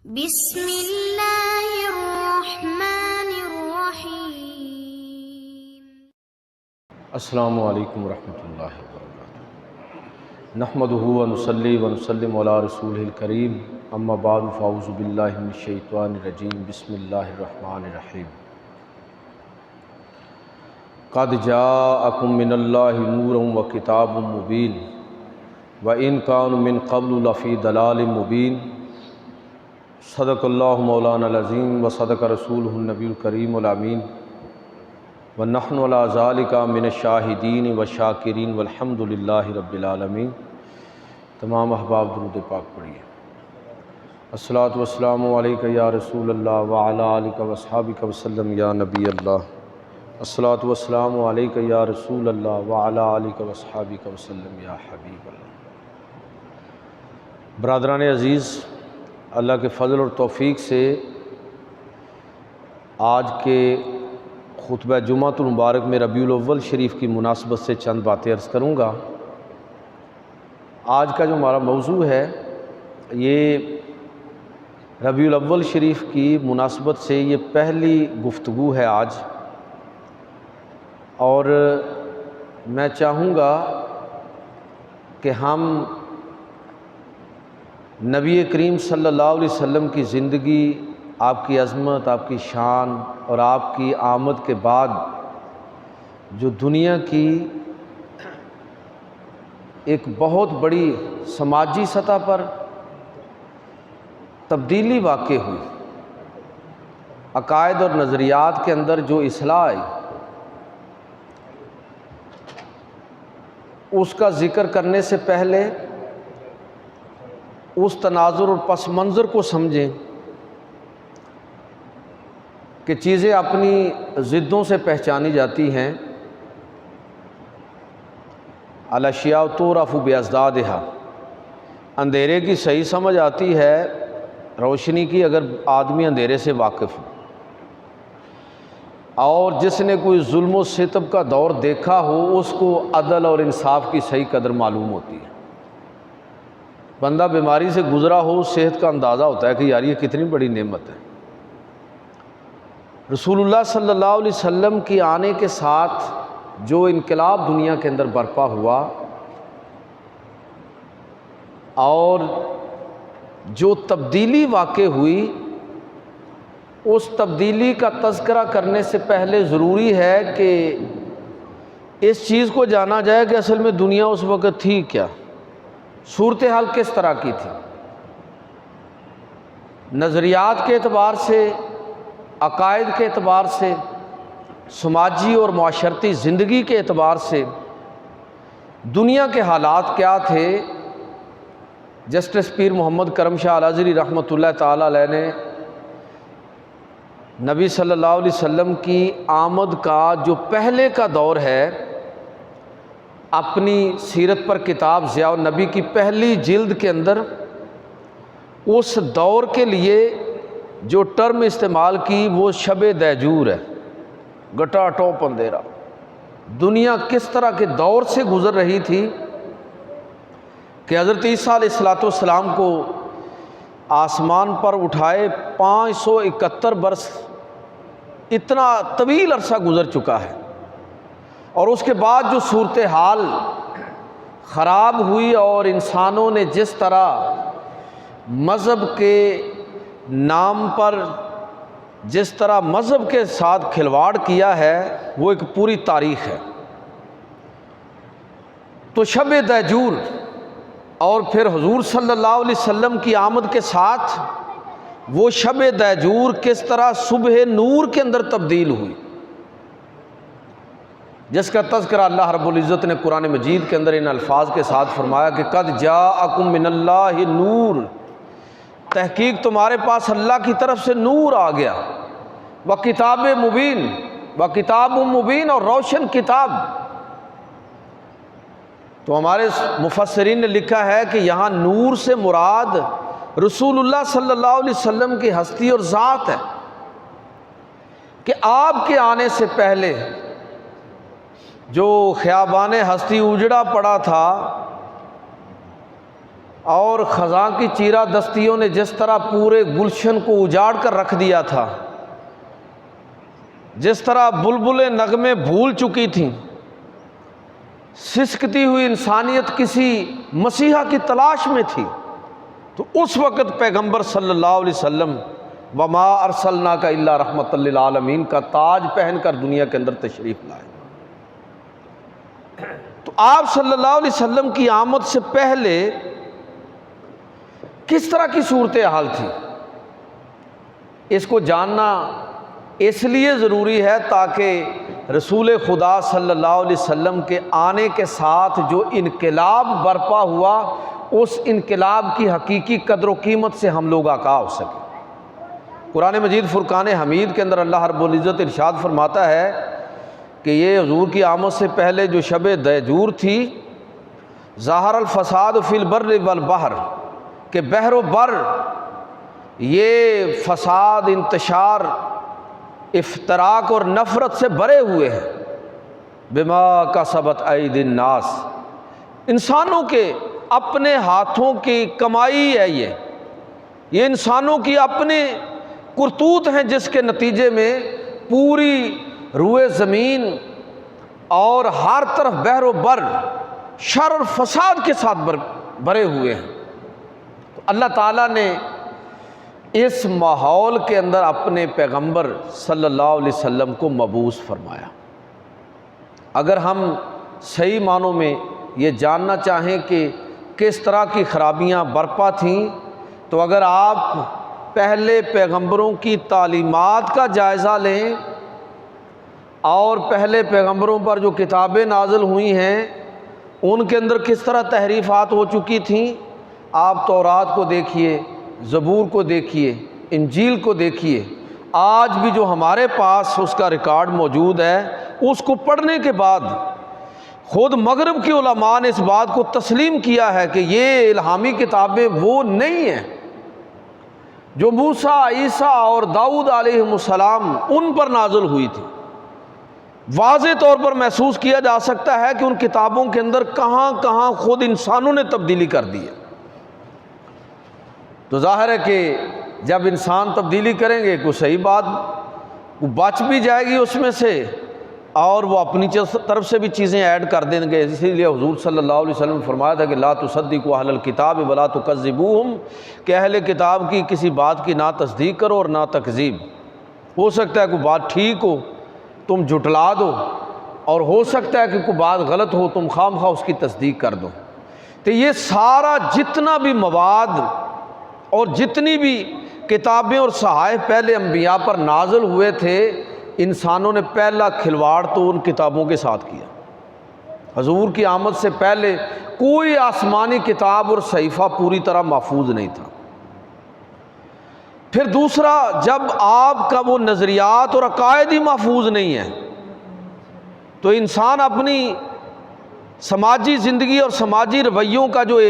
بسم اللہ الرحمن الرحیم۔ السلام علیکم ورحمۃ اللہ وبرکاتہ۔ نحمدہ ونصلی ونسلم علی رسولہ الکریم، اما بعد فاعوذ باللہ من الشیطان الرجیم، بسم اللہ الرحمن الرحیم۔ قد جاءکم من اللہ نور وکتاب مبین وإن كانوا من قبل لفی ضلال مبین۔ صدق اللہ مولانا العظیم وصدق رسولہ النبی الکریم الامین، ونحن علی ذالک من الشاہدین والشاکرین والحمد للہ رب العالمین۔ تمام احباب درود پاک پڑھیے۔ الصلاۃ والسلام علیک یا رسول اللہ وعلی آلک واصحابک وسلم یا نبی اللہ۔ الصلاۃ والسلام علیک یا رسول اللہ وعلی آلک واصحابک وسلم یا حبیب اللہ۔ برادران عزیز، اللہ کے فضل اور توفیق سے آج کے خطبہ جمعۃ المبارک میں ربیع الاول شریف کی مناسبت سے چند باتیں عرض کروں گا۔ آج کا جو ہمارا موضوع ہے یہ ربیع الاول شریف کی مناسبت سے یہ پہلی گفتگو ہے آج، اور میں چاہوں گا کہ ہم نبی کریم صلی اللہ علیہ وسلم کی زندگی، آپ کی عظمت، آپ کی شان اور آپ کی آمد کے بعد جو دنیا کی ایک بہت بڑی سماجی سطح پر تبدیلی واقع ہوئی، عقائد اور نظریات کے اندر جو اصلاح آئی، اس کا ذکر کرنے سے پہلے اس تناظر اور پس منظر کو سمجھیں کہ چیزیں اپنی ضدوں سے پہچانی جاتی ہیں۔ الاشیاء تعرف باضدادہا، اندھیرے کی صحیح سمجھ آتی ہے روشنی کی اگر آدمی اندھیرے سے واقف ہو، اور جس نے کوئی ظلم و ستم کا دور دیکھا ہو اس کو عدل اور انصاف کی صحیح قدر معلوم ہوتی ہے۔ بندہ بیماری سے گزرا ہو، صحت کا اندازہ ہوتا ہے کہ یار یہ کتنی بڑی نعمت ہے۔ رسول اللہ صلی اللہ علیہ وسلم کی آنے کے ساتھ جو انقلاب دنیا کے اندر برپا ہوا اور جو تبدیلی واقع ہوئی، اس تبدیلی کا تذکرہ کرنے سے پہلے ضروری ہے کہ اس چیز کو جانا جائے کہ اصل میں دنیا اس وقت تھی کیا، صورتحال کس طرح کی تھی، نظریات کے اعتبار سے، عقائد کے اعتبار سے، سماجی اور معاشرتی زندگی کے اعتبار سے دنیا کے حالات کیا تھے۔ جسٹس پیر محمد کرم شاہ الازہری رحمۃ اللہ تعالیٰ علیہ نے نبی صلی اللہ علیہ وسلم کی آمد کا جو پہلے کا دور ہے، اپنی سیرت پر کتاب ضیاء النبی کی پہلی جلد کے اندر اس دور کے لیے جو ٹرم استعمال کی وہ شب دیجور ہے، گٹا ٹوپ اندھیرا۔ دنیا کس طرح کے دور سے گزر رہی تھی کہ حضرت عیسیٰ علیہ السلام کو آسمان پر اٹھائے 571 برس، اتنا طویل عرصہ گزر چکا ہے، اور اس کے بعد جو صورتحال خراب ہوئی اور انسانوں نے جس طرح مذہب کے نام پر جس طرح مذہب کے ساتھ کھلواڑ کیا ہے وہ ایک پوری تاریخ ہے۔ تو شب دیجور اور پھر حضور صلی اللہ علیہ وسلم کی آمد کے ساتھ وہ شب دیجور کس طرح صبح نور کے اندر تبدیل ہوئی، جس کا تذکرہ اللہ رب العزت نے قرآن مجید کے اندر ان الفاظ کے ساتھ فرمایا کہ قد جاءکم من اللہ نور، تحقیق تمہارے پاس اللہ کی طرف سے نور آ گیا، وکتاب مبین، وکتاب مبین، اور روشن کتاب۔ تو ہمارے مفسرین نے لکھا ہے کہ یہاں نور سے مراد رسول اللہ صلی اللہ علیہ وسلم کی ہستی اور ذات ہے، کہ آپ کے آنے سے پہلے جو خیابان ہستی اجڑا پڑا تھا اور خزاں کی چیرہ دستیوں نے جس طرح پورے گلشن کو اجاڑ کر رکھ دیا تھا، جس طرح بلبلیں نغمے بھول چکی تھیں، سسکتی ہوئی انسانیت کسی مسیحا کی تلاش میں تھی، تو اس وقت پیغمبر صلی اللہ علیہ وسلم وما ارسلناک الا رحمۃ للعالمین کا تاج پہن کر دنیا کے اندر تشریف لائے۔ تو آپ صلی اللہ علیہ وسلم کی آمد سے پہلے کس طرح کی صورتحال تھی، اس کو جاننا اس لیے ضروری ہے تاکہ رسول خدا صلی اللہ علیہ وسلم کے آنے کے ساتھ جو انقلاب برپا ہوا، اس انقلاب کی حقیقی قدر و قیمت سے ہم لوگ آگاہ ہو سکیں۔ قرآن مجید فرقان حمید کے اندر اللہ رب العزت ارشاد فرماتا ہے کہ یہ حضور کی آمد سے پہلے جو شب دیجور تھی، ظاہر الفساد فی البر والبحر، کہ بحر و بر یہ فساد، انتشار، افتراق اور نفرت سے بھرے ہوئے ہیں، بما کسبت ایدی الناس، انسانوں کے اپنے ہاتھوں کی کمائی ہے، یہ انسانوں کی اپنے کرتوت ہیں، جس کے نتیجے میں پوری روئے زمین اور ہر طرف بحر و بر شر اور فساد کے ساتھ بھرے ہوئے ہیں۔ تو اللہ تعالیٰ نے اس ماحول کے اندر اپنے پیغمبر صلی اللہ علیہ وسلم کو مبعوث فرمایا۔ اگر ہم صحیح معنوں میں یہ جاننا چاہیں کہ کس طرح کی خرابیاں برپا تھیں، تو اگر آپ پہلے پیغمبروں کی تعلیمات کا جائزہ لیں اور پہلے پیغمبروں پر جو کتابیں نازل ہوئی ہیں ان کے اندر کس طرح تحریفات ہو چکی تھیں، آپ تورات کو دیکھیے، زبور کو دیکھیے، انجیل کو دیکھیے، آج بھی جو ہمارے پاس اس کا ریکارڈ موجود ہے، اس کو پڑھنے کے بعد خود مغرب کے علماء نے اس بات کو تسلیم کیا ہے کہ یہ الہامی کتابیں وہ نہیں ہیں جو موسیٰ، عیسیٰ اور داؤد علیہ السلام ان پر نازل ہوئی تھی۔ واضح طور پر محسوس کیا جا سکتا ہے کہ ان کتابوں کے اندر کہاں کہاں خود انسانوں نے تبدیلی کر دی ہے۔ تو ظاہر ہے کہ جب انسان تبدیلی کریں گے، کوئی صحیح بات وہ بچ بھی جائے گی اس میں سے، اور وہ اپنی طرف سے بھی چیزیں ایڈ کر دیں گے۔ اسی لیے حضور صلی اللہ علیہ وسلم نے فرمایا تھا کہ لا تصدقوا اہل الکتاب ولا تکذبوہم، کہ اہل کتاب کی کسی بات کی نہ تصدیق کرو اور نہ تکذیب۔ ہو سکتا ہے کوئی بات ٹھیک ہو تم جھٹلا دو، اور ہو سکتا ہے کہ کوئی بات غلط ہو تم خام خواہ اس کی تصدیق کر دو۔ تو یہ سارا جتنا بھی مواد اور جتنی بھی کتابیں اور صحائف پہلے انبیاء پر نازل ہوئے تھے، انسانوں نے پہلا کھلواڑ تو ان کتابوں کے ساتھ کیا۔ حضور کی آمد سے پہلے کوئی آسمانی کتاب اور صحیفہ پوری طرح محفوظ نہیں تھا۔ پھر دوسرا، جب آپ کا وہ نظریات اور عقائد ہی محفوظ نہیں ہے، تو انسان اپنی سماجی زندگی اور سماجی رویوں کا جو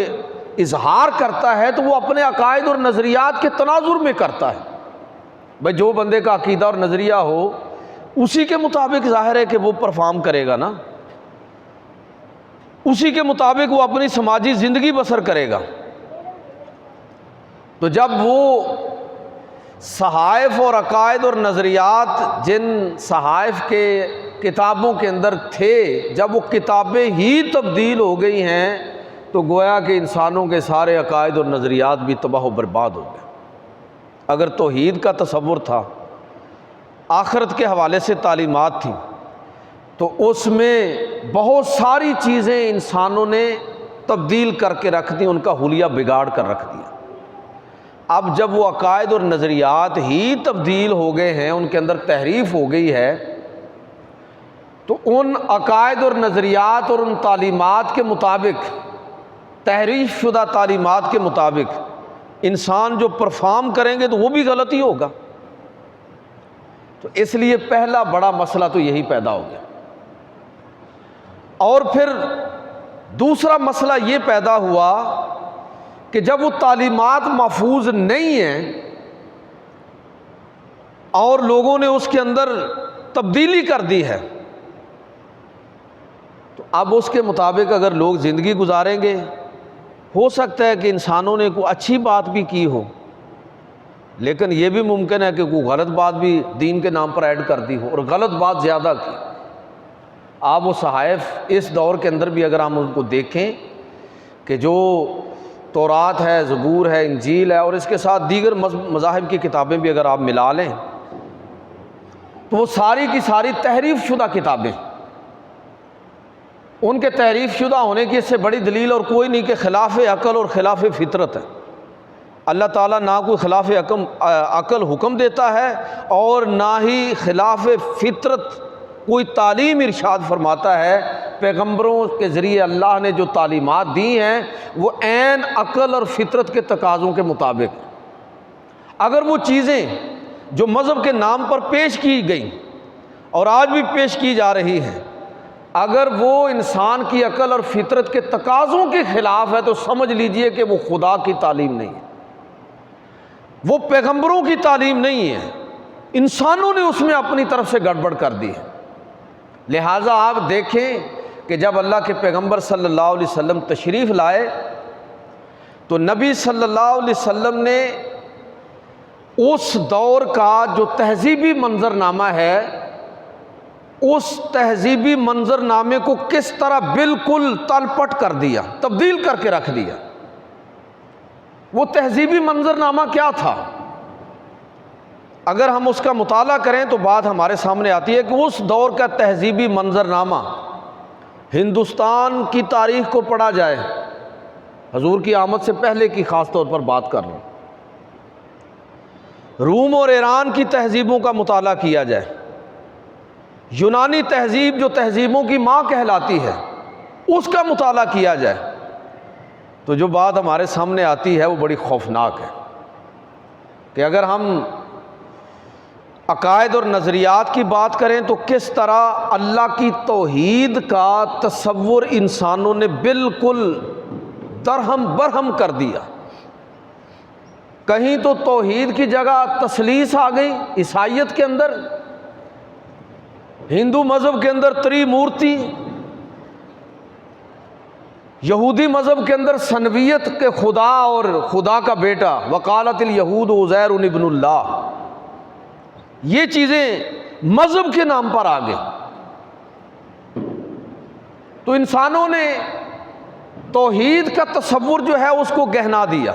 اظہار کرتا ہے تو وہ اپنے عقائد اور نظریات کے تناظر میں کرتا ہے۔ بھائی جو بندے کا عقیدہ اور نظریہ ہو اسی کے مطابق ظاہر ہے کہ وہ پرفارم کرے گا نا، اسی کے مطابق وہ اپنی سماجی زندگی بسر کرے گا۔ تو جب وہ صحائف اور عقائد اور نظریات جن صحائف کے کتابوں کے اندر تھے، جب وہ کتابیں ہی تبدیل ہو گئی ہیں، تو گویا کہ انسانوں کے سارے عقائد اور نظریات بھی تباہ و برباد ہو گئے۔ اگر توحید کا تصور تھا، آخرت کے حوالے سے تعلیمات تھیں، تو اس میں بہت ساری چیزیں انسانوں نے تبدیل کر کے رکھ دیں، ان کا حلیہ بگاڑ کر رکھ دیا۔ اب جب وہ عقائد اور نظریات ہی تبدیل ہو گئے ہیں، ان کے اندر تحریف ہو گئی ہے، تو ان عقائد اور نظریات اور ان تعلیمات کے مطابق، تحریف شدہ تعلیمات کے مطابق انسان جو پرفارم کریں گے تو وہ بھی غلط ہی ہوگا۔ تو اس لیے پہلا بڑا مسئلہ تو یہی پیدا ہو گیا۔ اور پھر دوسرا مسئلہ یہ پیدا ہوا کہ جب وہ تعلیمات محفوظ نہیں ہیں اور لوگوں نے اس کے اندر تبدیلی کر دی ہے، تو اب اس کے مطابق اگر لوگ زندگی گزاریں گے ہو سکتا ہے کہ انسانوں نے کوئی اچھی بات بھی کی ہو، لیکن یہ بھی ممکن ہے کہ کوئی غلط بات بھی دین کے نام پر ایڈ کر دی ہو اور غلط بات زیادہ کی۔ آپ وہ صحائف اس دور کے اندر بھی اگر ہم ان کو دیکھیں کہ جو تورات ہے، زبور ہے، انجیل ہے، اور اس کے ساتھ دیگر مذاہب کی کتابیں بھی اگر آپ ملا لیں تو وہ ساری کی ساری تحریف شدہ کتابیں، ان کے تحریف شدہ ہونے کی اس سے بڑی دلیل اور کوئی نہیں کہ خلاف عقل اور خلاف فطرت ہے۔ اللہ تعالیٰ نہ کوئی خلاف عقل حکم دیتا ہے اور نہ ہی خلاف فطرت کوئی تعلیم ارشاد فرماتا ہے۔ پیغمبروں کے ذریعے اللہ نے جو تعلیمات دی ہیں وہ عین عقل اور فطرت کے تقاضوں کے مطابق۔ اگر وہ چیزیں جو مذہب کے نام پر پیش کی گئیں اور آج بھی پیش کی جا رہی ہیں، اگر وہ انسان کی عقل اور فطرت کے تقاضوں کے خلاف ہے تو سمجھ لیجئے کہ وہ خدا کی تعلیم نہیں ہے، وہ پیغمبروں کی تعلیم نہیں ہے، انسانوں نے اس میں اپنی طرف سے گڑبڑ کر دی ہے۔ لہٰذا آپ دیکھیں کہ جب اللہ کے پیغمبر صلی اللہ علیہ وسلم تشریف لائے تو نبی صلی اللہ علیہ وسلم نے اس دور کا جو تہذیبی منظرنامہ ہے، اس تہذیبی منظرنامے کو کس طرح بالکل تلپٹ کر دیا، تبدیل کر کے رکھ دیا۔ وہ تہذیبی منظرنامہ کیا تھا؟ اگر ہم اس کا مطالعہ کریں تو بات ہمارے سامنے آتی ہے کہ اس دور کا تہذیبی منظرنامہ، ہندوستان کی تاریخ کو پڑھا جائے، حضور کی آمد سے پہلے کی خاص طور پر بات کر رہا ہوں، روم اور ایران کی تہذیبوں کا مطالعہ کیا جائے، یونانی تہذیب جو تہذیبوں کی ماں کہلاتی ہے اس کا مطالعہ کیا جائے، تو جو بات ہمارے سامنے آتی ہے وہ بڑی خوفناک ہے کہ اگر ہم عقائد اور نظریات کی بات کریں تو کس طرح اللہ کی توحید کا تصور انسانوں نے بالکل درہم برہم کر دیا۔ کہیں تو توحید کی جگہ تثلیث آ گئی عیسائیت کے اندر، ہندو مذہب کے اندر تریمورتی، یہودی مذہب کے اندر سنویت کے خدا اور خدا کا بیٹا، وقالت الیہود عزیر ابن اللہ، یہ چیزیں مذہب کے نام پر آ گئی۔ تو انسانوں نے توحید کا تصور جو ہے اس کو گہنا دیا،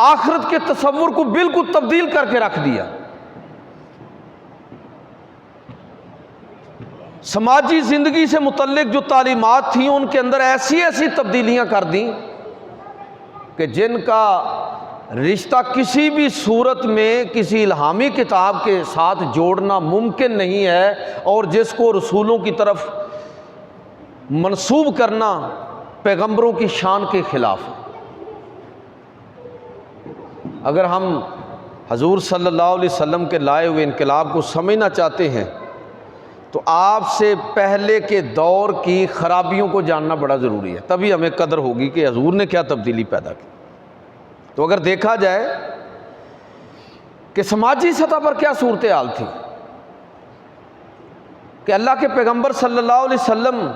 آخرت کے تصور کو بالکل تبدیل کر کے رکھ دیا، سماجی زندگی سے متعلق جو تعلیمات تھیں ان کے اندر ایسی ایسی تبدیلیاں کر دیں کہ جن کا رشتہ کسی بھی صورت میں کسی الہامی کتاب کے ساتھ جوڑنا ممکن نہیں ہے، اور جس کو رسولوں کی طرف منسوب کرنا پیغمبروں کی شان کے خلاف ہے۔ اگر ہم حضور صلی اللہ علیہ وسلم کے لائے ہوئے انقلاب کو سمجھنا چاہتے ہیں تو آپ سے پہلے کے دور کی خرابیوں کو جاننا بڑا ضروری ہے، تبھی ہمیں قدر ہوگی کہ حضور نے کیا تبدیلی پیدا کی۔ تو اگر دیکھا جائے کہ سماجی سطح پر کیا صورتحال تھی کہ اللہ کے پیغمبر صلی اللہ علیہ وسلم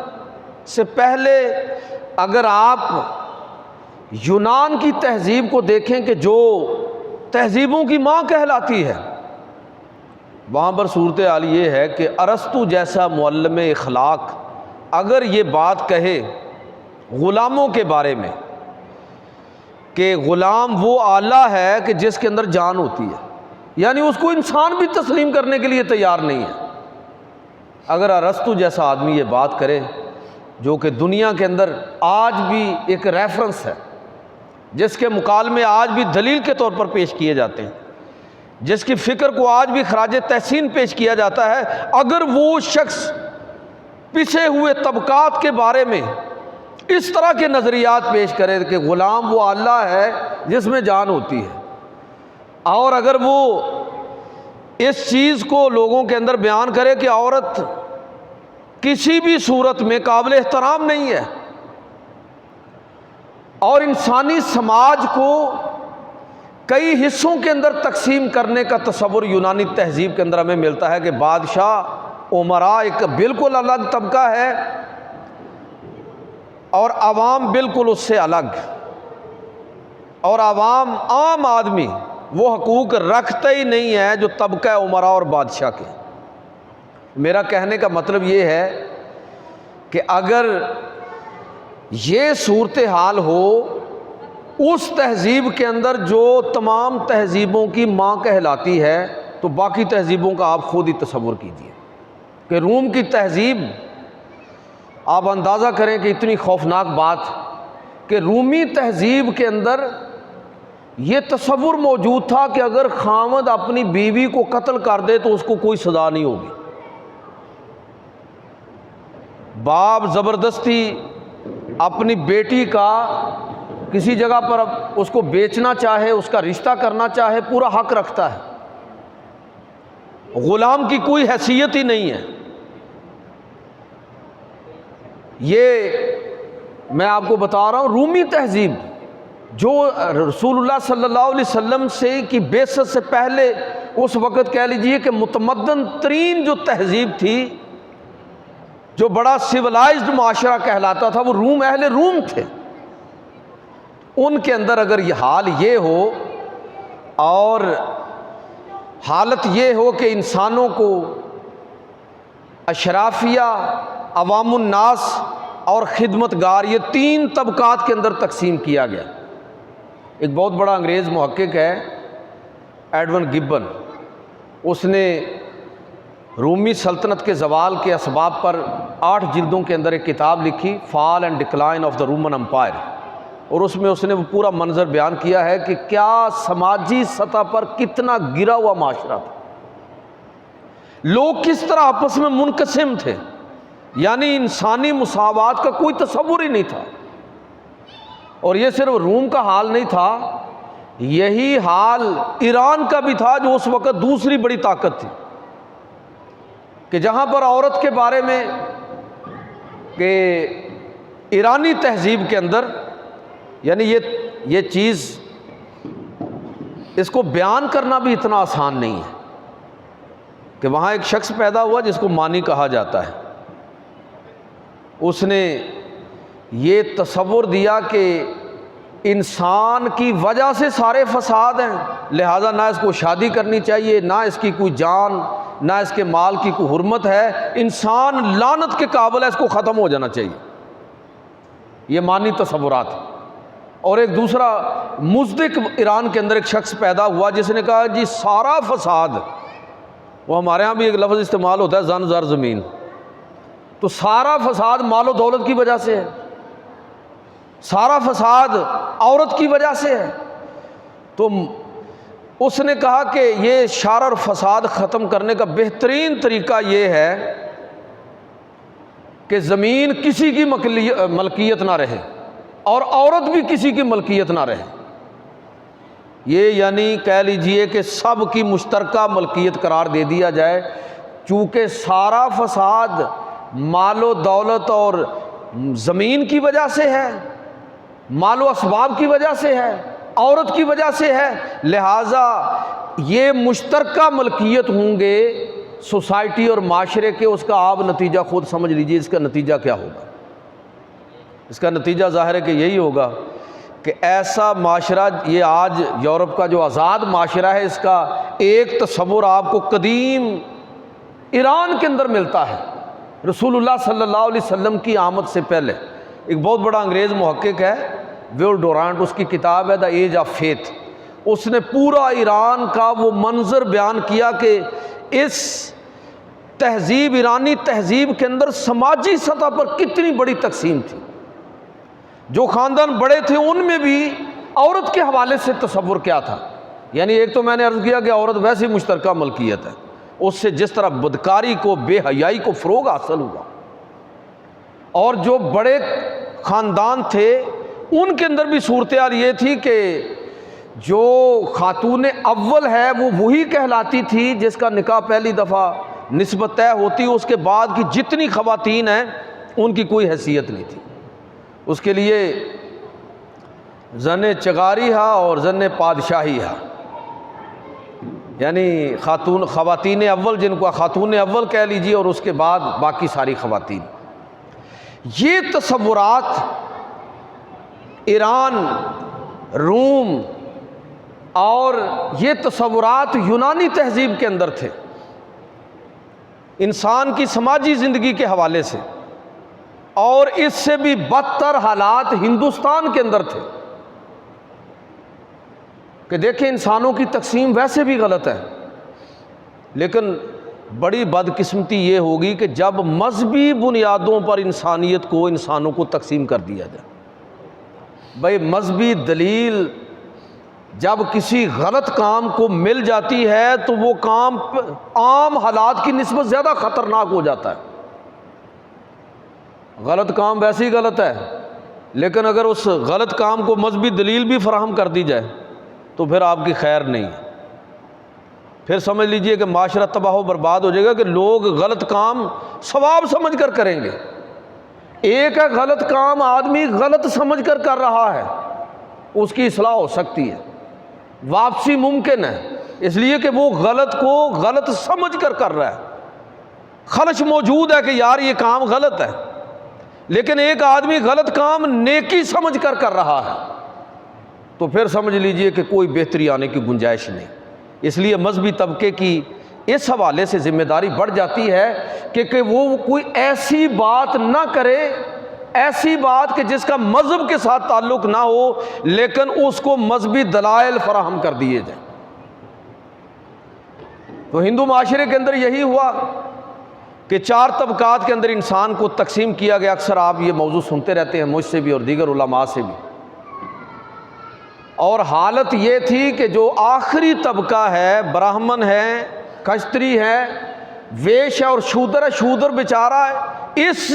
سے پہلے اگر آپ یونان کی تہذیب کو دیکھیں کہ جو تہذیبوں کی ماں کہلاتی ہے، وہاں پر صورتحال یہ ہے کہ ارسطو جیسا معلم اخلاق اگر یہ بات کہے غلاموں کے بارے میں کہ غلام وہ آلہ ہے کہ جس کے اندر جان ہوتی ہے، یعنی اس کو انسان بھی تسلیم کرنے کے لیے تیار نہیں ہے۔ اگر ارسطو جیسا آدمی یہ بات کرے جو کہ دنیا کے اندر آج بھی ایک ریفرنس ہے، جس کے مکالمے آج بھی دلیل کے طور پر پیش کیے جاتے ہیں، جس کی فکر کو آج بھی خراج تحسین پیش کیا جاتا ہے، اگر وہ شخص پچھے ہوئے طبقات کے بارے میں اس طرح کے نظریات پیش کرے کہ غلام وہ اللہ ہے جس میں جان ہوتی ہے، اور اگر وہ اس چیز کو لوگوں کے اندر بیان کرے کہ عورت کسی بھی صورت میں قابل احترام نہیں ہے، اور انسانی سماج کو کئی حصوں کے اندر تقسیم کرنے کا تصور یونانی تہذیب کے اندر ہمیں ملتا ہے کہ بادشاہ، امراء ایک بالکل الگ طبقہ ہے، اور عوام بالکل اس سے الگ، اور عوام عام آدمی وہ حقوق رکھتا ہی نہیں ہے جو طبقہ امراء اور بادشاہ کے۔ میرا کہنے کا مطلب یہ ہے کہ اگر یہ صورتحال ہو اس تہذیب کے اندر جو تمام تہذیبوں کی ماں کہلاتی ہے، تو باقی تہذیبوں کا آپ خود ہی تصور کیجئے کہ روم کی تہذیب، آپ اندازہ کریں کہ اتنی خوفناک بات کہ رومی تہذیب کے اندر یہ تصور موجود تھا کہ اگر خاوند اپنی بیوی کو قتل کر دے تو اس کو کوئی سزا نہیں ہوگی۔ باپ زبردستی اپنی بیٹی کا کسی جگہ پر اس کو بیچنا چاہے، اس کا رشتہ کرنا چاہے، پورا حق رکھتا ہے، غلام کی کوئی حیثیت ہی نہیں ہے۔ یہ میں آپ کو بتا رہا ہوں رومی تہذیب جو رسول اللہ صلی اللہ علیہ وسلم سے کی بعثت سے پہلے اس وقت کہہ لیجئے کہ متمدن ترین جو تہذیب تھی، جو بڑا سیولائزڈ معاشرہ کہلاتا تھا، وہ روم، اہل روم تھے۔ ان کے اندر اگر یہ حال یہ ہو اور حالت یہ ہو کہ انسانوں کو اشرافیہ، عوام الناس اور خدمتگار، یہ تین طبقات کے اندر تقسیم کیا گیا۔ ایک بہت بڑا انگریز محقق ہے ایڈون گبن، اس نے رومی سلطنت کے زوال کے اسباب پر 8 جلدوں کے اندر ایک کتاب لکھی، fall and decline of the Roman empire, اور اس میں اس نے وہ پورا منظر بیان کیا ہے کہ کیا سماجی سطح پر کتنا گرا ہوا معاشرہ تھا، لوگ کس طرح آپس میں منقسم تھے، یعنی انسانی مساوات کا کوئی تصور ہی نہیں تھا۔ اور یہ صرف روم کا حال نہیں تھا، یہی حال ایران کا بھی تھا جو اس وقت دوسری بڑی طاقت تھی، کہ جہاں پر عورت کے بارے میں کہ ایرانی تہذیب کے اندر، یعنی یہ چیز، اس کو بیان کرنا بھی اتنا آسان نہیں ہے کہ وہاں ایک شخص پیدا ہوا جس کو مانی کہا جاتا ہے، اس نے یہ تصور دیا کہ انسان کی وجہ سے سارے فساد ہیں، لہذا نہ اس کو شادی کرنی چاہیے، نہ اس کی کوئی جان، نہ اس کے مال کی کوئی حرمت ہے، انسان لعنت کے قابل ہے، اس کو ختم ہو جانا چاہیے۔ یہ مانی تصورات۔ اور ایک دوسرا مزدک ایران کے اندر ایک شخص پیدا ہوا جس نے کہا جی سارا فساد، وہ ہمارے ہاں بھی ایک لفظ استعمال ہوتا ہے زن زر زمین، تو سارا فساد مال و دولت کی وجہ سے ہے، سارا فساد عورت کی وجہ سے ہے۔ تو اس نے کہا کہ یہ شر اور فساد ختم کرنے کا بہترین طریقہ یہ ہے کہ زمین کسی کی ملکیت نہ رہے اور عورت بھی کسی کی ملکیت نہ رہے، یہ یعنی کہہ لیجئے کہ سب کی مشترکہ ملکیت قرار دے دیا جائے، چونکہ سارا فساد مال و دولت اور زمین کی وجہ سے ہے، مال و اسباب کی وجہ سے ہے، عورت کی وجہ سے ہے، لہٰذا یہ مشترکہ ملکیت ہوں گے سوسائٹی اور معاشرے کے، اس کا آپ نتیجہ خود سمجھ لیجئے اس کا نتیجہ کیا ہوگا۔ اس کا نتیجہ ظاہر ہے کہ یہی ہوگا کہ ایسا معاشرہ، یہ آج یورپ کا جو آزاد معاشرہ ہے، اس کا ایک تصور آپ کو قدیم ایران کے اندر ملتا ہے، رسول اللہ صلی اللہ علیہ وسلم کی آمد سے پہلے۔ ایک بہت بڑا انگریز محقق ہے ویل ڈورانٹ، اس کی کتاب ہے دا ایج آف فیتھ، اس نے پورا ایران کا وہ منظر بیان کیا کہ اس تہذیب، ایرانی تہذیب کے اندر سماجی سطح پر کتنی بڑی تقسیم تھی، جو خاندان بڑے تھے ان میں بھی عورت کے حوالے سے تصور کیا تھا۔ یعنی ایک تو میں نے عرض کیا کہ عورت ویسے مشترکہ ملکیت ہے، اس سے جس طرح بدکاری کو، بے حیائی کو فروغ حاصل ہوا، اور جو بڑے خاندان تھے ان کے اندر بھی صورتحال یہ تھی کہ جو خاتون اول ہے وہ وہی کہلاتی تھی جس کا نکاح پہلی دفعہ نسبت طے ہوتی، اس کے بعد کی جتنی خواتین ہیں ان کی کوئی حیثیت نہیں تھی، اس کے لیے زن چگاری ہا اور زن پادشاہی ہا، یعنی خواتین اول، جن کو خاتون اول کہہ لیجیے، اور اس کے بعد باقی ساری خواتین۔ یہ تصورات ایران، روم اور یہ تصورات یونانی تہذیب کے اندر تھے، انسان کی سماجی زندگی کے حوالے سے، اور اس سے بھی بدتر حالات ہندوستان کے اندر تھے کہ دیکھیں انسانوں کی تقسیم ویسے بھی غلط ہے، لیکن بڑی بدقسمتی یہ ہوگی کہ جب مذہبی بنیادوں پر انسانوں کو تقسیم کر دیا جائے۔ بھائی مذہبی دلیل جب کسی غلط کام کو مل جاتی ہے تو وہ کام عام حالات کی نسبت زیادہ خطرناک ہو جاتا ہے۔ غلط کام ویسے ہی غلط ہے، لیکن اگر اس غلط کام کو مذہبی دلیل بھی فراہم کر دی جائے تو پھر آپ کی خیر نہیں ہے، پھر سمجھ لیجئے کہ معاشرہ تباہ و برباد ہو جائے گا کہ لوگ غلط کام ثواب سمجھ کر کریں گے۔ ایک ہے غلط کام آدمی غلط سمجھ کر کر رہا ہے، اس کی اصلاح ہو سکتی ہے، واپسی ممکن ہے، اس لیے کہ وہ غلط کو غلط سمجھ کر رہا ہے، خلش موجود ہے کہ یار یہ کام غلط ہے، لیکن ایک آدمی غلط کام نیکی سمجھ کر رہا ہے تو پھر سمجھ لیجئے کہ کوئی بہتری آنے کی گنجائش نہیں۔ اس لیے مذہبی طبقے کی اس حوالے سے ذمہ داری بڑھ جاتی ہے کہ وہ کوئی ایسی بات نہ کرے، ایسی بات کہ جس کا مذہب کے ساتھ تعلق نہ ہو، لیکن اس کو مذہبی دلائل فراہم کر دیے جائیں۔ تو ہندو معاشرے کے اندر یہی ہوا کہ 4 طبقات کے اندر انسان کو تقسیم کیا گیا۔ اکثر آپ یہ موضوع سنتے رہتے ہیں مجھ سے بھی اور دیگر علماء سے بھی، اور حالت یہ تھی کہ جو آخری طبقہ ہے، براہمن ہے، کشتری ہے، ویش ہے اور شودر ہے، شودر بیچارہ ہے اس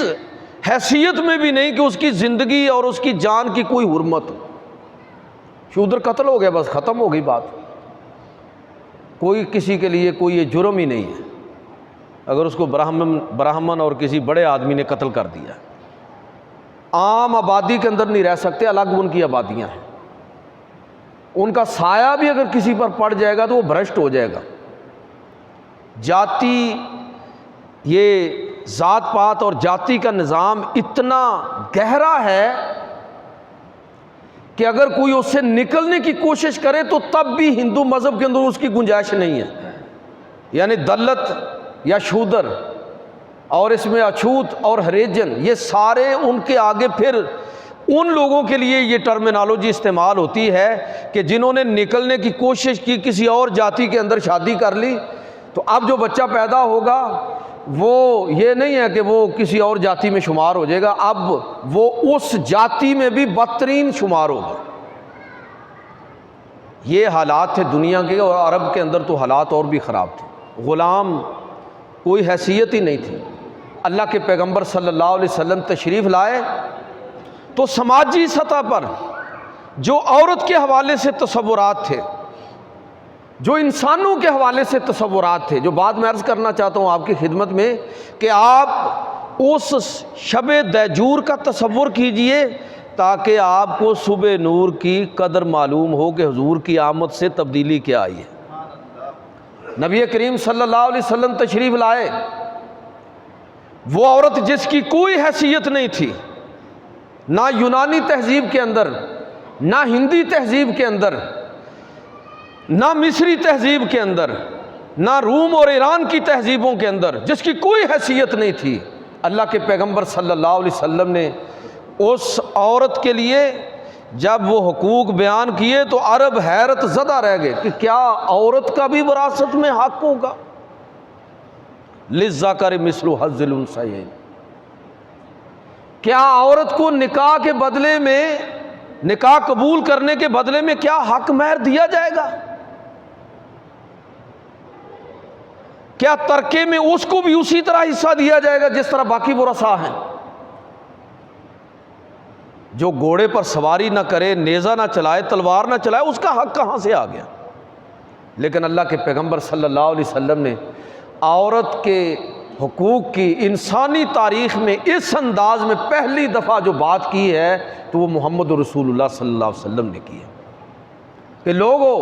حیثیت میں بھی نہیں کہ اس کی زندگی اور اس کی جان کی کوئی حرمت ہو۔ شودر قتل ہو گیا، بس ختم ہو گئی بات، کوئی کسی کے لیے کوئی یہ جرم ہی نہیں ہے اگر اس کو براہمن اور کسی بڑے آدمی نے قتل کر دیا۔ عام آبادی کے اندر نہیں رہ سکتے، الگ ان کی آبادیاں ہیں، ان کا سایہ بھی اگر کسی پر پڑ جائے گا تو وہ بھرشٹ ہو جائے گا۔ جاتی، یہ ذات پات اور جاتی کا نظام اتنا گہرا ہے کہ اگر کوئی اس سے نکلنے کی کوشش کرے تو تب بھی ہندو مذہب کے اندر اس کی گنجائش نہیں ہے، یعنی دلت یا شودر اور اس میں اچھوت اور ہریجن، یہ سارے ان کے آگے پھر ان لوگوں کے لیے یہ ٹرمینالوجی استعمال ہوتی ہے کہ جنہوں نے نکلنے کی کوشش کی، کسی اور جاتی کے اندر شادی کر لی، تو اب جو بچہ پیدا ہوگا وہ یہ نہیں ہے کہ وہ کسی اور جاتی میں شمار ہو جائے گا، اب وہ اس جاتی میں بھی بدترین شمار ہوگا۔ یہ حالات تھے دنیا کے، اور عرب کے اندر تو حالات اور بھی خراب تھے، غلام کوئی حیثیت ہی نہیں تھی۔ اللہ کے پیغمبر صلی اللہ علیہ وسلم تشریف لائے تو سماجی سطح پر جو عورت کے حوالے سے تصورات تھے، جو انسانوں کے حوالے سے تصورات تھے، جو بات میں عرض کرنا چاہتا ہوں آپ کی خدمت میں کہ آپ اس شب دیجور کا تصور کیجئے تاکہ آپ کو صبح نور کی قدر معلوم ہو کہ حضور کی آمد سے تبدیلی کیا آئی ہے۔ نبی کریم صلی اللہ علیہ وسلم تشریف لائے، وہ عورت جس کی کوئی حیثیت نہیں تھی، نہ یونانی تہذیب کے اندر، نہ ہندی تہذیب کے اندر، نہ مصری تہذیب کے اندر، نہ روم اور ایران کی تہذیبوں کے اندر، جس کی کوئی حیثیت نہیں تھی، اللہ کے پیغمبر صلی اللہ علیہ وسلم نے اس عورت کے لیے جب وہ حقوق بیان کیے تو عرب حیرت زدہ رہ گئے کہ کیا عورت کا بھی وراثت میں حق ہوگا؟ للذکر مثل حظ الانثیین، کیا عورت کو نکاح کے بدلے میں، نکاح قبول کرنے کے بدلے میں کیا حق مہر دیا جائے گا؟ کیا ترکے میں اس کو بھی اسی طرح حصہ دیا جائے گا جس طرح باقی ورثاء ہیں؟ جو گھوڑے پر سواری نہ کرے، نیزہ نہ چلائے، تلوار نہ چلائے، اس کا حق کہاں سے آ گیا؟ لیکن اللہ کے پیغمبر صلی اللہ علیہ وسلم نے عورت کے حقوق کی انسانی تاریخ میں اس انداز میں پہلی دفعہ جو بات کی ہے تو وہ محمد رسول اللہ صلی اللہ علیہ وسلم نے کی ہے کہ لوگو،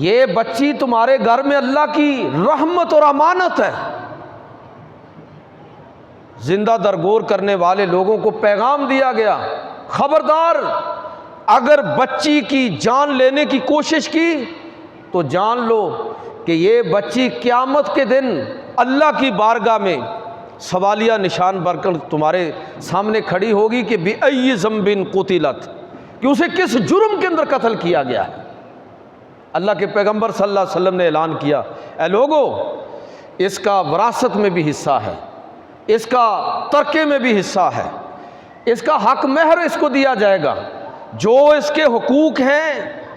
یہ بچی تمہارے گھر میں اللہ کی رحمت اور امانت ہے۔ زندہ درگور کرنے والے لوگوں کو پیغام دیا گیا، خبردار اگر بچی کی جان لینے کی کوشش کی تو جان لو کہ یہ بچی قیامت کے دن اللہ کی بارگاہ میں سوالیہ نشان بن کر تمہارے سامنے کھڑی ہوگی کہ بِأَيِّ ذَنْبٍ قُتِلَتْ، کہ اسے کس جرم کے اندر قتل کیا گیا ہے۔ اللہ کے پیغمبر صلی اللہ علیہ وسلم نے اعلان کیا، اے لوگو اس کا وراثت میں بھی حصہ ہے، اس کا ترکے میں بھی حصہ ہے، اس کا حق مہر اس کو دیا جائے گا، جو اس کے حقوق ہیں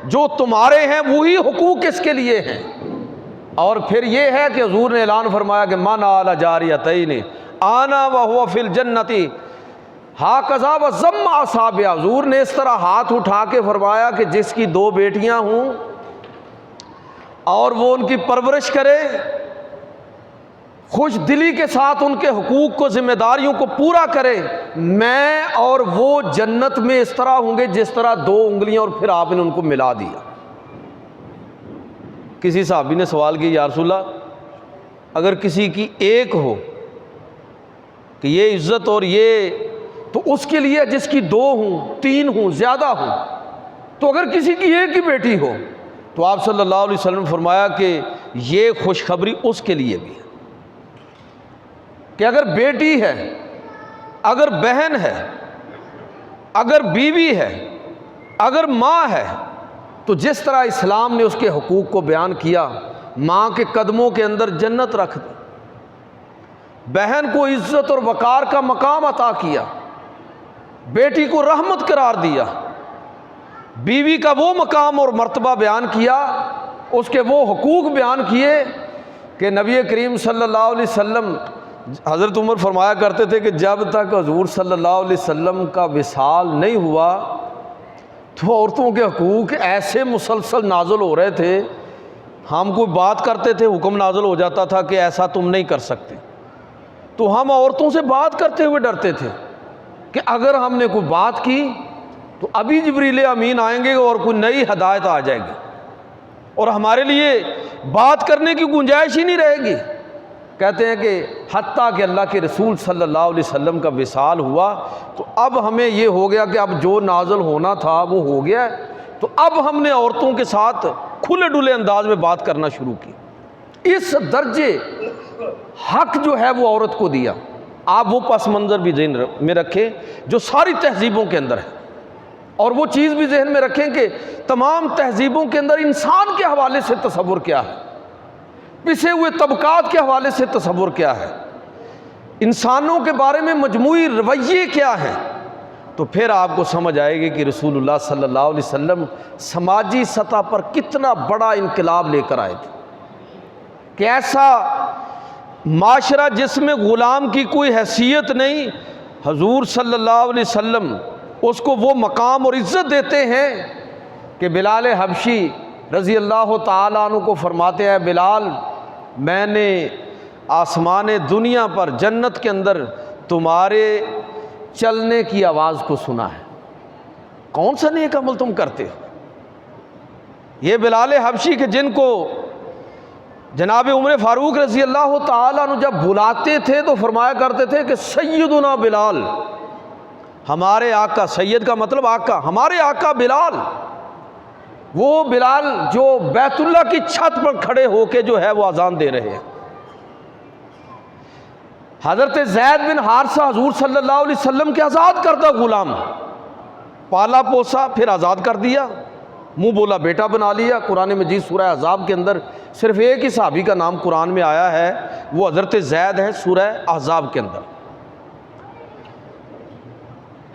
جو تمہارے ہیں وہی حقوق اس کے لیے ہیں۔ اور پھر یہ ہے کہ حضور نے اعلان فرمایا کہ مَنْ عَلَى جَارِيَتَيْنِ آنَا وَهُوَ فِي الْجَنَّةِ هَكَذَا وَضَمَّ أَصَابِعَهُ، حضور نے اس طرح ہاتھ اٹھا کے فرمایا کہ جس کی 2 بیٹیاں ہوں اور وہ ان کی پرورش کرے، خوش دلی کے ساتھ ان کے حقوق کو، ذمہ داریوں کو پورا کرے، میں اور وہ جنت میں اس طرح ہوں گے جس طرح 2 انگلیاں، اور پھر آپ نے ان کو ملا دیا۔ کسی صحابی نے سوال کیا، یا رسول اللہ اگر کسی کی ایک ہو کہ یہ عزت اور یہ، تو اس کے لیے جس کی 2 ہوں 3 ہوں زیادہ ہوں، تو اگر کسی کی ایک ہی بیٹی ہو تو آپ صلی اللہ علیہ وسلم نے فرمایا کہ یہ خوشخبری اس کے لیے بھی ہے کہ اگر بیٹی ہے، اگر بہن ہے، اگر بیوی ہے، اگر ماں ہے، تو جس طرح اسلام نے اس کے حقوق کو بیان کیا، ماں کے قدموں کے اندر جنت رکھ دی، بہن کو عزت اور وقار کا مقام عطا کیا، بیٹی کو رحمت قرار دیا، بیوی کا وہ مقام اور مرتبہ بیان کیا، اس کے وہ حقوق بیان کیے کہ نبی کریم صلی اللہ علیہ وسلم، حضرت عمر فرمایا کرتے تھے کہ جب تک حضور صلی اللہ علیہ وسلم کا وصال نہیں ہوا تو عورتوں کے حقوق ایسے مسلسل نازل ہو رہے تھے، ہم کوئی بات کرتے تھے حکم نازل ہو جاتا تھا کہ ایسا تم نہیں کر سکتے، تو ہم عورتوں سے بات کرتے ہوئے ڈرتے تھے کہ اگر ہم نے کوئی بات کی تو ابھی جبریل امین آئیں گے اور کوئی نئی ہدایت آ جائے گی اور ہمارے لیے بات کرنے کی گنجائش ہی نہیں رہے گی۔ کہتے ہیں کہ حتیٰ کہ اللہ کے رسول صلی اللہ علیہ وسلم کا وصال ہوا تو اب ہمیں یہ ہو گیا کہ اب جو نازل ہونا تھا وہ ہو گیا ہے، تو اب ہم نے عورتوں کے ساتھ کھلے ڈلے انداز میں بات کرنا شروع کی۔ اس درجے حق جو ہے وہ عورت کو دیا۔ آپ وہ پس منظر بھی ذہن میں رکھیں جو ساری تہذیبوں کے اندر ہے، اور وہ چیز بھی ذہن میں رکھیں کہ تمام تہذیبوں کے اندر انسان کے حوالے سے تصور کیا ہے، پسے ہوئے طبقات کے حوالے سے تصور کیا ہے، انسانوں کے بارے میں مجموعی رویے کیا ہیں، تو پھر آپ کو سمجھ آئے گی کہ رسول اللہ صلی اللہ علیہ وسلم سماجی سطح پر کتنا بڑا انقلاب لے کر آئے تھے کہ ایسا معاشرہ جس میں غلام کی کوئی حیثیت نہیں، حضور صلی اللہ علیہ وسلم اس کو وہ مقام اور عزت دیتے ہیں کہ بلال حبشی رضی اللہ تعالیٰ عنہ کو فرماتے ہیں، بلال میں نے آسمان دنیا پر جنت کے اندر تمہارے چلنے کی آواز کو سنا ہے، کون سا نیک عمل تم کرتے ہو؟ یہ بلال حبشی کہ جن کو جناب عمر فاروق رضی اللہ تعالیٰ عنہ جب بلاتے تھے تو فرمایا کرتے تھے کہ سیدنا بلال، ہمارے آقا، سید کا مطلب آقا، ہمارے آقا بلال، وہ بلال جو بیت اللہ کی چھت پر کھڑے ہو کے جو ہے وہ اذان دے رہے ہیں۔ حضرت زید بن حارثہ حضور صلی اللہ علیہ وسلم کے آزاد کردہ غلام، پالا پوسا پھر آزاد کر دیا، منہ بولا بیٹا بنا لیا۔ قرآن مجید سورہ احزاب کے اندر صرف ایک ہی صحابی کا نام قرآن میں آیا ہے، وہ حضرت زید ہے سورہ احزاب کے اندر۔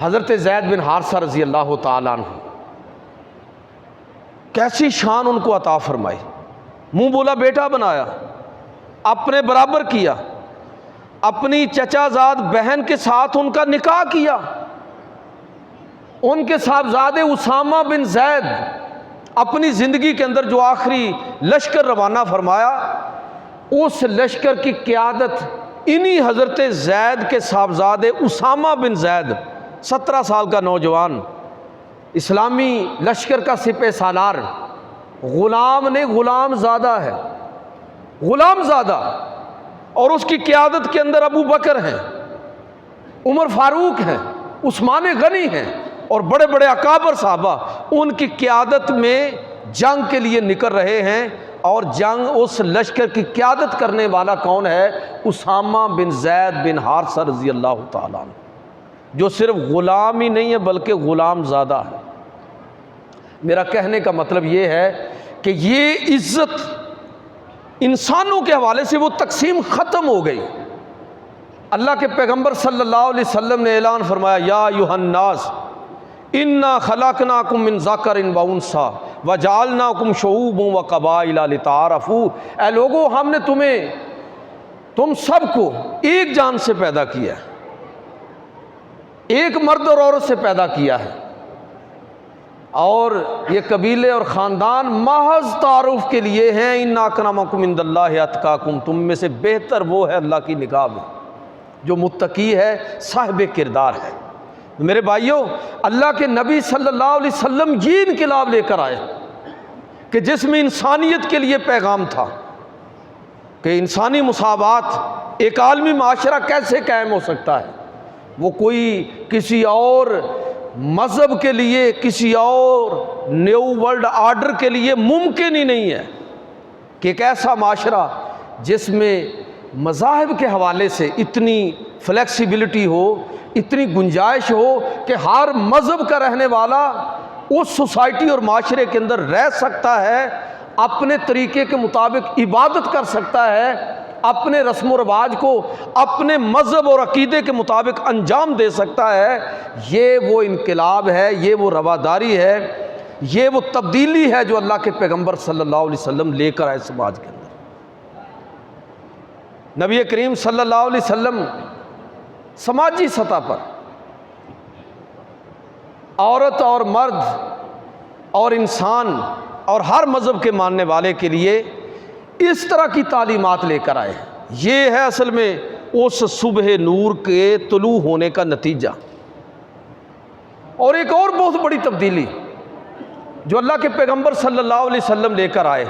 حضرت زید بن حارثہ رضی اللہ تعالیٰ عنہ، کیسی شان ان کو عطا فرمائی، منہ بولا بیٹا بنایا، اپنے برابر کیا، اپنی چچا زاد بہن کے ساتھ ان کا نکاح کیا، ان کے صاحبزادے اسامہ بن زید اپنی زندگی کے اندر جو آخری لشکر روانہ فرمایا، اس لشکر کی قیادت انہی حضرت زید کے صاحبزادے اسامہ بن زید، 17 سال کا نوجوان، اسلامی لشکر کا سپہ سالار، غلام نے غلام زادہ ہے، غلام زادہ، اور اس کی قیادت کے اندر ابو بکر ہیں، عمر فاروق ہیں، عثمان غنی ہیں، اور بڑے بڑے اکابر صحابہ ان کی قیادت میں جنگ کے لیے نکل رہے ہیں، اور جنگ اس لشکر کی قیادت کرنے والا کون ہے؟ اسامہ بن زید بن حارثہ رضی اللہ تعالیٰ عنہ، جو صرف غلام ہی نہیں ہے بلکہ غلام زادہ ہے۔ میرا کہنے کا مطلب یہ ہے کہ یہ عزت انسانوں کے حوالے سے وہ تقسیم ختم ہو گئی۔ اللہ کے پیغمبر صلی اللہ علیہ وسلم نے اعلان فرمایا، یا ایھا الناس انا خلقناکم من ذکر و انثی وجعلناکم شعوبا وقبائل لتعارفوا، اے لوگو ہم نے تم سب کو ایک جان سے پیدا کیا ہے، ایک مرد اور عورت سے پیدا کیا ہے، اور یہ قبیلے اور خاندان محض تعارف کے لیے ہیں۔ ان اکرمکم عند اللہ اتقاکم، تم میں سے بہتر وہ ہے اللہ کی نگاہ میں جو متقی ہے، صاحب کردار ہے۔ میرے بھائیوں، اللہ کے نبی صلی اللہ علیہ وسلم یہ انقلاب لے کر آئے کہ جس میں انسانیت کے لیے پیغام تھا کہ انسانی مساوات، ایک عالمی معاشرہ کیسے قائم ہو سکتا ہے۔ وہ کوئی کسی اور مذہب کے لیے، کسی اور نیو ورلڈ آرڈر کے لیے ممکن ہی نہیں ہے کہ ایک ایسا معاشرہ جس میں مذاہب کے حوالے سے اتنی فلیکسیبلٹی ہو، اتنی گنجائش ہو کہ ہر مذہب کا رہنے والا اس سوسائٹی اور معاشرے کے اندر رہ سکتا ہے، اپنے طریقے کے مطابق عبادت کر سکتا ہے، اپنے رسم و رواج کو اپنے مذہب اور عقیدے کے مطابق انجام دے سکتا ہے۔ یہ وہ انقلاب ہے، یہ وہ رواداری ہے، یہ وہ تبدیلی ہے جو اللہ کے پیغمبر صلی اللہ علیہ وسلم لے کر آئے سماج کے اندر۔ نبی کریم صلی اللہ علیہ وسلم سماجی سطح پر عورت اور مرد اور انسان اور ہر مذہب کے ماننے والے کے لیے اس طرح کی تعلیمات لے کر آئے ہیں۔ یہ ہے اصل میں اس صبح نور کے طلوع ہونے کا نتیجہ۔ اور ایک اور بہت بڑی تبدیلی جو اللہ کے پیغمبر صلی اللہ علیہ وسلم لے کر آئے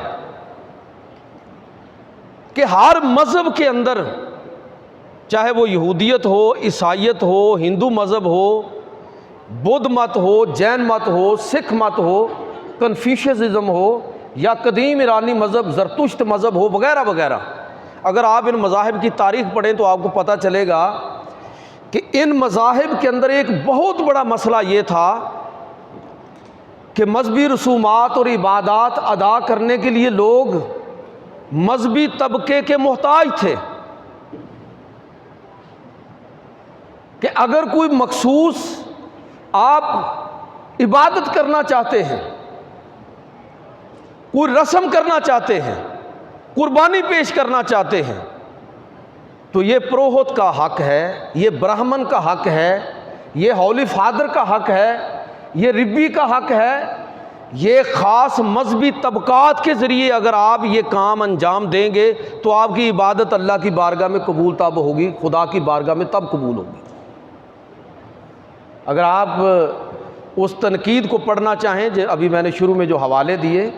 کہ ہر مذہب کے اندر، چاہے وہ یہودیت ہو، عیسائیت ہو، ہندو مذہب ہو، بدھ مت ہو، جین مت ہو، سکھ مت ہو، کنفیوشزم ہو، یا قدیم ایرانی مذہب زرتشت مذہب ہو، وغیرہ وغیرہ، اگر آپ ان مذاہب کی تاریخ پڑھیں تو آپ کو پتہ چلے گا کہ ان مذاہب کے اندر ایک بہت بڑا مسئلہ یہ تھا کہ مذہبی رسومات اور عبادات ادا کرنے کے لیے لوگ مذہبی طبقے کے محتاج تھے، کہ اگر کوئی مخصوص آپ عبادت کرنا چاہتے ہیں، کوئی رسم کرنا چاہتے ہیں، قربانی پیش کرنا چاہتے ہیں، تو یہ پروہت کا حق ہے، یہ برہمن کا حق ہے، یہ ہولی فادر کا حق ہے، یہ ربی کا حق ہے۔ یہ خاص مذہبی طبقات کے ذریعے اگر آپ یہ کام انجام دیں گے تو آپ کی عبادت اللہ کی بارگاہ میں قبول تب ہوگی، خدا کی بارگاہ میں تب قبول ہوگی۔ اگر آپ اس تنقید کو پڑھنا چاہیں، جو ابھی میں نے شروع میں جو حوالے دیے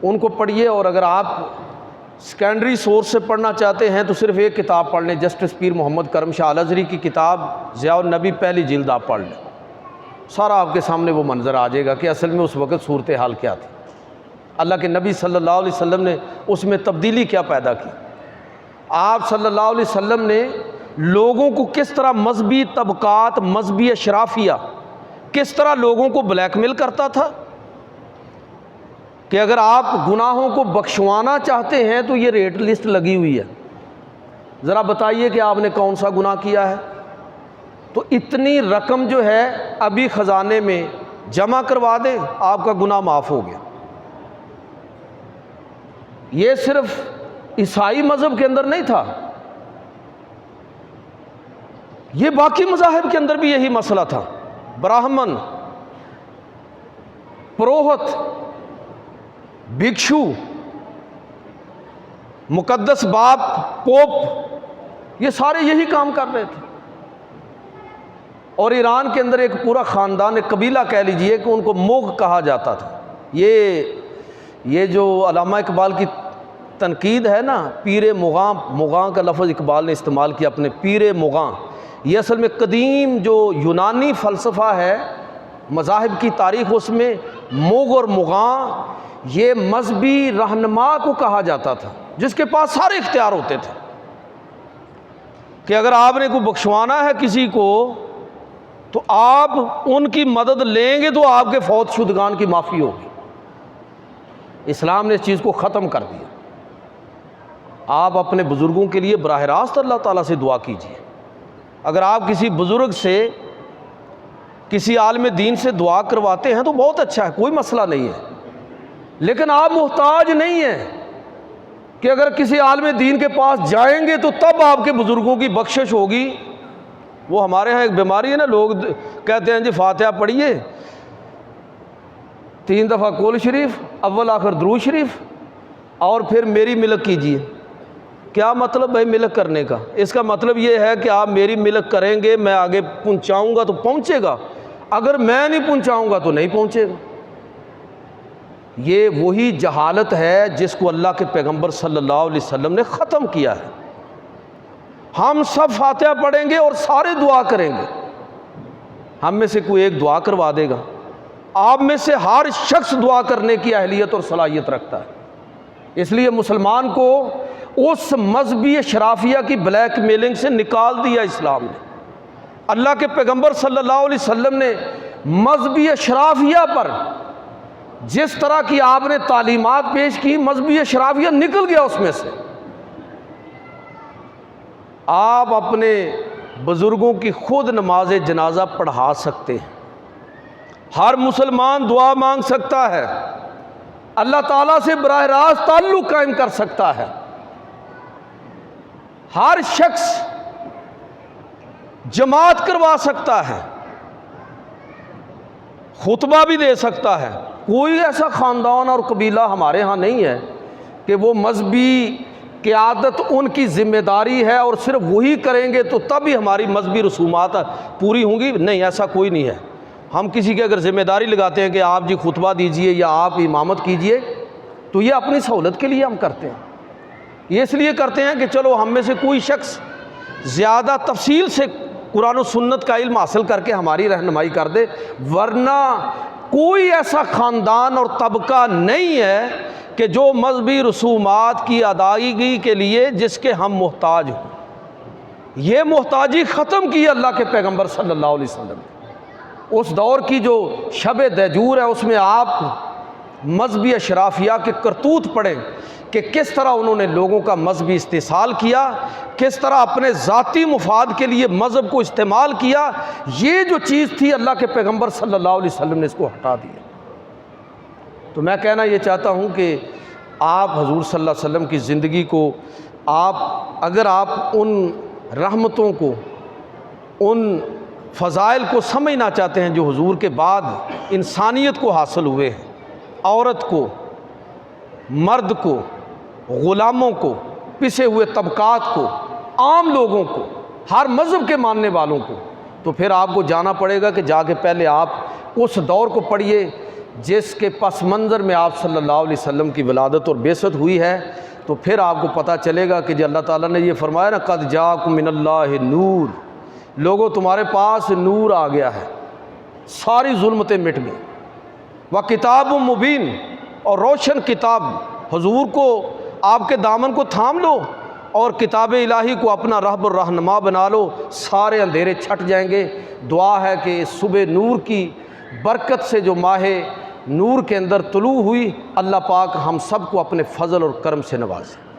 ان کو پڑھیے، اور اگر آپ سیکنڈری سورس سے پڑھنا چاہتے ہیں تو صرف ایک کتاب پڑھ لیں، جسٹس پیر محمد کرم شاہ الازہری کی کتاب ضیاء النبی پہلی جلد آپ پڑھ لیں، سارا آپ کے سامنے وہ منظر آ جائے گا کہ اصل میں اس وقت صورتحال کیا تھی، اللہ کے نبی صلی اللہ علیہ وسلم نے اس میں تبدیلی کیا پیدا کی۔ آپ صلی اللہ علیہ وسلم نے لوگوں کو کس طرح مذہبی طبقات، مذہبی اشرافیہ کس طرح لوگوں کو بلیک میل کرتا تھا کہ اگر آپ گناہوں کو بخشوانا چاہتے ہیں تو یہ ریٹ لسٹ لگی ہوئی ہے، ذرا بتائیے کہ آپ نے کون سا گناہ کیا ہے، تو اتنی رقم جو ہے ابھی خزانے میں جمع کروا دیں، آپ کا گناہ معاف ہو گیا۔ یہ صرف عیسائی مذہب کے اندر نہیں تھا، یہ باقی مذاہب کے اندر بھی یہی مسئلہ تھا۔ براہمن، پروہت، بھکشو، مقدس باپ، پوپ، یہ سارے یہی کام کر رہے تھے۔ اور ایران کے اندر ایک پورا خاندان، ایک قبیلہ کہہ لیجئے کہ ان کو موغ کہا جاتا تھا۔ یہ جو علامہ اقبال کی تنقید ہے نا، پیر مغاں، مغاں کا لفظ اقبال نے استعمال کیا اپنے، پیر مغاں، یہ اصل میں قدیم جو یونانی فلسفہ ہے مذاہب کی تاریخ اس میں مغ اور مغاں یہ مذہبی رہنما کو کہا جاتا تھا جس کے پاس سارے اختیار ہوتے تھے کہ اگر آپ نے کوئی بخشوانا ہے کسی کو تو آپ ان کی مدد لیں گے تو آپ کے فوت شدگان کی معافی ہوگی۔ اسلام نے اس چیز کو ختم کر دیا۔ آپ اپنے بزرگوں کے لیے براہ راست اللہ تعالیٰ سے دعا کیجیے۔ اگر آپ کسی بزرگ سے کسی عالم دین سے دعا کرواتے ہیں تو بہت اچھا ہے، کوئی مسئلہ نہیں ہے، لیکن آپ محتاج نہیں ہیں کہ اگر کسی عالم دین کے پاس جائیں گے تو تب آپ کے بزرگوں کی بخشش ہوگی۔ وہ ہمارے ہاں ایک بیماری ہے نا، لوگ کہتے ہیں جی فاتحہ پڑھیے 3 دفعہ قول شریف، اول آخر درود شریف، اور پھر میری ملک کیجیے۔ کیا مطلب ہے ملک کرنے کا؟ اس کا مطلب یہ ہے کہ آپ میری ملک کریں گے، میں آگے پہنچاؤں گا تو پہنچے گا، اگر میں نہیں پہنچاؤں گا تو نہیں پہنچے گا۔ یہ وہی جہالت ہے جس کو اللہ کے پیغمبر صلی اللہ علیہ وسلم نے ختم کیا ہے۔ ہم سب فاتحہ پڑھیں گے اور سارے دعا کریں گے، ہم میں سے کوئی ایک دعا کروا دے گا؟ آپ میں سے ہر شخص دعا کرنے کی اہلیت اور صلاحیت رکھتا ہے۔ اس لیے مسلمان کو اس مذہبی اشرافیہ کی بلیک میلنگ سے نکال دیا اسلام نے۔ اللہ کے پیغمبر صلی اللہ علیہ وسلم نے مذہبی اشرافیہ پر جس طرح کی آپ نے تعلیمات پیش کی، مذہبی اشرافیہ نکل گیا اس میں سے۔ آپ اپنے بزرگوں کی خود نماز جنازہ پڑھا سکتے ہیں، ہر مسلمان دعا مانگ سکتا ہے، اللہ تعالیٰ سے براہ راست تعلق قائم کر سکتا ہے، ہر شخص جماعت کروا سکتا ہے، خطبہ بھی دے سکتا ہے۔ کوئی ایسا خاندان اور قبیلہ ہمارے ہاں نہیں ہے کہ وہ مذہبی قیادت ان کی ذمہ داری ہے اور صرف وہی کریں گے تو تب ہی ہماری مذہبی رسومات پوری ہوں گی۔ نہیں، ایسا کوئی نہیں ہے۔ ہم کسی کی اگر ذمہ داری لگاتے ہیں کہ آپ جی خطبہ دیجئے یا آپ امامت کیجئے تو یہ اپنی سہولت کے لیے ہم کرتے ہیں، یہ اس لیے کرتے ہیں کہ چلو ہم میں سے کوئی شخص زیادہ تفصیل سے قرآن و سنت کا علم حاصل کر کے ہماری رہنمائی کر دے، ورنہ کوئی ایسا خاندان اور طبقہ نہیں ہے کہ جو مذہبی رسومات کی ادائیگی کے لیے جس کے ہم محتاج ہوں۔ یہ محتاجی ختم کی اللہ کے پیغمبر صلی اللہ علیہ وسلم نے۔ اس دور کی جو شب دہجور ہے اس میں آپ مذہبی اشرافیہ کے کرتوت پڑھیں کہ کس طرح انہوں نے لوگوں کا مذہبی استحصال کیا، کس طرح اپنے ذاتی مفاد کے لیے مذہب کو استعمال کیا۔ یہ جو چیز تھی اللہ کے پیغمبر صلی اللہ علیہ وسلم نے اس کو ہٹا دیا۔ تو میں کہنا یہ چاہتا ہوں کہ آپ حضور صلی اللہ علیہ وسلم کی زندگی کو اگر آپ ان رحمتوں کو، ان فضائل کو سمجھنا چاہتے ہیں جو حضور کے بعد انسانیت کو حاصل ہوئے ہیں، عورت کو، مرد کو، غلاموں کو، پسے ہوئے طبقات کو، عام لوگوں کو، ہر مذہب کے ماننے والوں کو، تو پھر آپ کو جانا پڑے گا کہ جا کے پہلے آپ اس دور کو پڑھیے جس کے پس منظر میں آپ صلی اللہ علیہ وسلم کی ولادت اور بعثت ہوئی ہے۔ تو پھر آپ کو پتہ چلے گا کہ جو اللہ تعالیٰ نے یہ فرمایا نا، قد جاءکم من اللہ نور، لوگوں تمہارے پاس نور آ گیا ہے، ساری ظلمتیں مٹ گئیں، وکتاب مبین، اور روشن کتاب۔ حضور کو، آپ کے دامن کو تھام لو اور کتاب الہی کو اپنا رہبر اور رہنما بنا لو، سارے اندھیرے چھٹ جائیں گے۔ دعا ہے کہ صبح نور کی برکت سے جو ماہ نور کے اندر طلوع ہوئی، اللہ پاک ہم سب کو اپنے فضل اور کرم سے نوازے۔